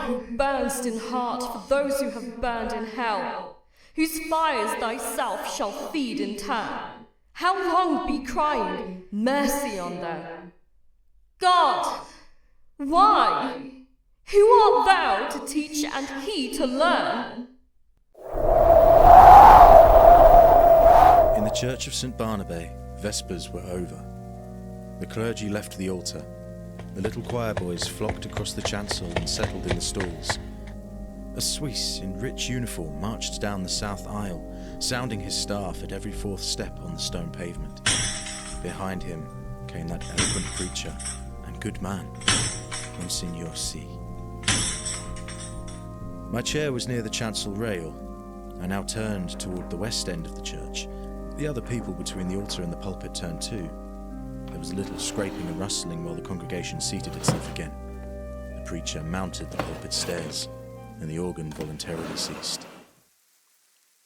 who burnest in heart for those who have burned in hell, whose fires thyself shall feed in turn, how long be crying, mercy on them? God, why? Who art thou to teach and he to learn? In the church of St. Barnabé, Vespers were over. The clergy left the altar. The little choir boys flocked across the chancel and settled in the stalls. A Suisse in rich uniform marched down the south aisle, sounding his staff at every fourth step on the stone pavement. Behind him came that eloquent preacher and good man, Monsignor C. My chair was near the chancel rail. I now turned toward the west end of the church. The other people between the altar and the pulpit turned too. There was a little scraping and rustling while the congregation seated itself again. The preacher mounted the pulpit stairs, and the organ voluntarily ceased.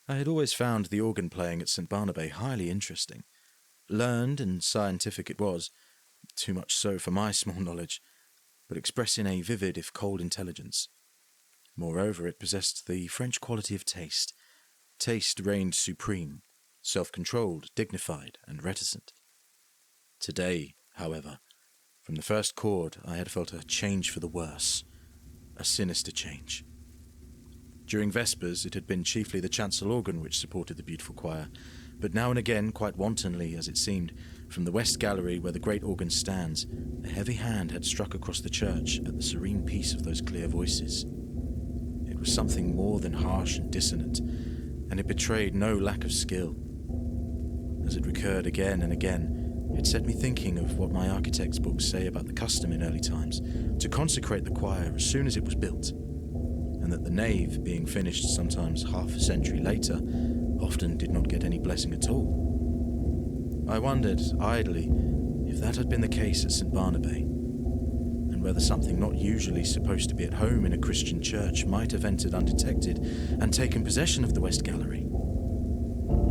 I had always found the organ playing at St. Barnabé highly interesting. Learned and scientific it was, too much so for my small knowledge, but expressing a vivid if cold intelligence. Moreover, it possessed the French quality of taste. Taste reigned supreme, self-controlled, dignified, and reticent. Today, however, from the first chord I had felt a change for the worse, a sinister change. During Vespers it had been chiefly the chancel organ which supported the beautiful choir, but now and again, quite wantonly as it seemed, from the west gallery where the great organ stands, a heavy hand had struck across the church at the serene peace of those clear voices. It was something more than harsh and dissonant, and it betrayed no lack of skill. As it recurred again and again, it set me thinking of what my architect's books say about the custom in early times to consecrate the choir as soon as it was built, and that the nave, being finished sometimes half a century later, often did not get any blessing at all. I wondered, idly, if that had been the case at St. Barnabé, and whether something not usually supposed to be at home in a Christian church might have entered undetected and taken possession of the West Gallery.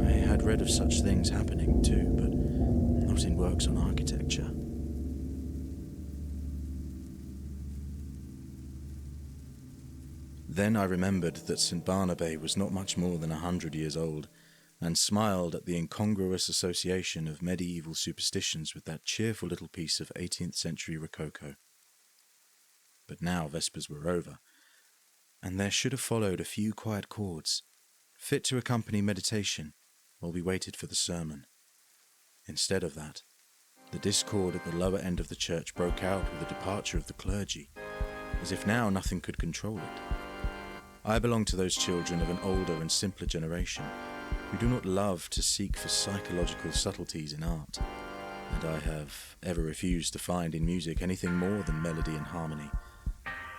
I had read of such things happening too, but not in works on architecture. Then I remembered that St. Barnabé was not much more than 100 years old, and smiled at the incongruous association of medieval superstitions with that cheerful little piece of 18th century rococo. But now Vespers were over, and there should have followed a few quiet chords, fit to accompany meditation while we waited for the sermon. Instead of that, the discord at the lower end of the church broke out with the departure of the clergy, as if now nothing could control it. I belong to those children of an older and simpler generation who do not love to seek for psychological subtleties in art, and I have ever refused to find in music anything more than melody and harmony.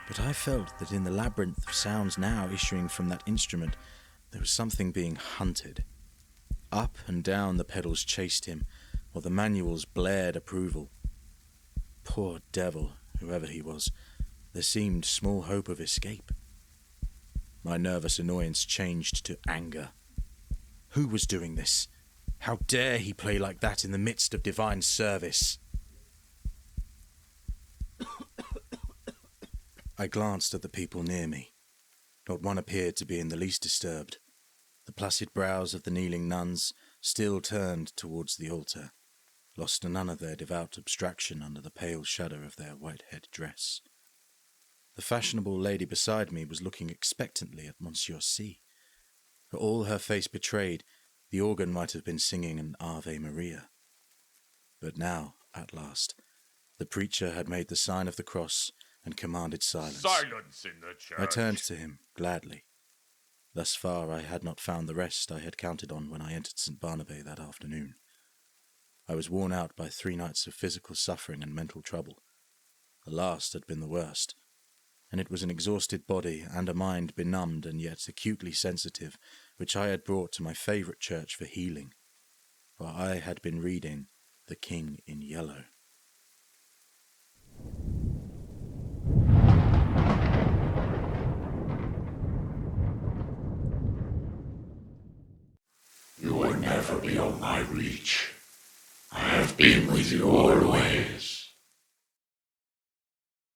But I felt that in the labyrinth of sounds now issuing from that instrument, there was something being hunted. Up and down the pedals chased him, while the manuals blared approval. Poor devil, whoever he was, there seemed small hope of escape. My nervous annoyance changed to anger. Who was doing this? How dare he play like that in the midst of divine service? I glanced at the people near me. Not one appeared to be in the least disturbed. The placid brows of the kneeling nuns still turned towards the altar, lost none of their devout abstraction under the pale shadow of their white head dress. The fashionable lady beside me was looking expectantly at Monsieur C. For all her face betrayed, the organ might have been singing an Ave Maria. But now, at last, the preacher had made the sign of the cross and commanded silence. Silence in the church! I turned to him, gladly. Thus far I had not found the rest I had counted on when I entered St. Barnabé that afternoon. I was worn out by 3 nights of physical suffering and mental trouble. The last had been the worst, and it was an exhausted body and a mind benumbed and yet acutely sensitive which I had brought to my favourite church for healing, for I had been reading The King in Yellow. You will never be on my reach. I have been with you always.